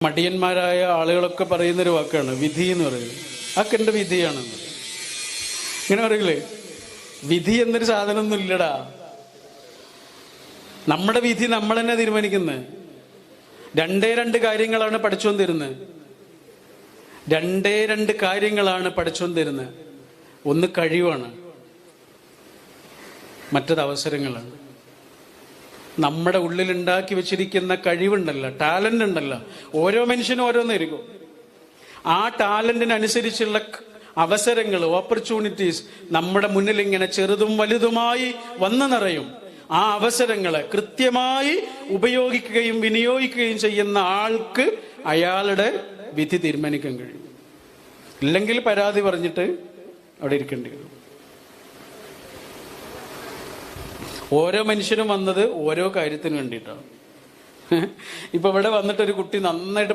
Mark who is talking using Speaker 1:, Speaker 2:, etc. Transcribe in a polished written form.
Speaker 1: മടിയന്മാരായ ആളുകളൊക്കെ പറയുന്നൊരു വാക്കാണ് വിധി എന്ന് പറയുന്നത്. അതൊക്കെ എൻ്റെ വിധിയാണെന്ന് ഇങ്ങനെ പറയില്ലേ. വിധി എന്നൊരു സാധനമൊന്നും ഇല്ലടാ. നമ്മുടെ വിധി നമ്മൾ തന്നെ തീരുമാനിക്കുന്നത്. രണ്ട് കാര്യങ്ങളാണ് പഠിച്ചോൻ തരുന്നത്. രണ്ട് കാര്യങ്ങളാണ് പഠിച്ചോൻ തരുന്നത്. ഒന്ന് കഴിവാണ്, മറ്റത് അവസരങ്ങളാണ്. നമ്മുടെ ഉള്ളിൽ ഉണ്ടാക്കി വെച്ചിരിക്കുന്ന കഴിവുണ്ടല്ലോ, ടാലന്റ് ഉണ്ടല്ലോ, ഓരോ മനുഷ്യനും ഓരോന്നായിരിക്കും. ആ ടാലന്റിനനുസരിച്ചുള്ള അവസരങ്ങൾ, ഓപ്പർച്യൂണിറ്റീസ് നമ്മുടെ മുന്നിൽ ഇങ്ങനെ ചെറുതും വലുതുമായി വന്നു നിറയും. ആ അവസരങ്ങളെ കൃത്യമായി ഉപയോഗിക്കുകയും വിനിയോഗിക്കുകയും ചെയ്യുന്ന ആൾക്ക് അയാളുടെ വിധി തീരുമാനിക്കാൻ കഴിയും. ഇല്ലെങ്കിൽ പരാതി പറഞ്ഞിട്ട് അവിടെ ഇരിക്കേണ്ടി വരും. ഓരോ മനുഷ്യനും വന്നത് ഓരോ കാര്യത്തിന് വേണ്ടിയിട്ടാണ്. ഇപ്പൊ ഇവിടെ വന്നിട്ടൊരു കുട്ടി നന്നായിട്ട്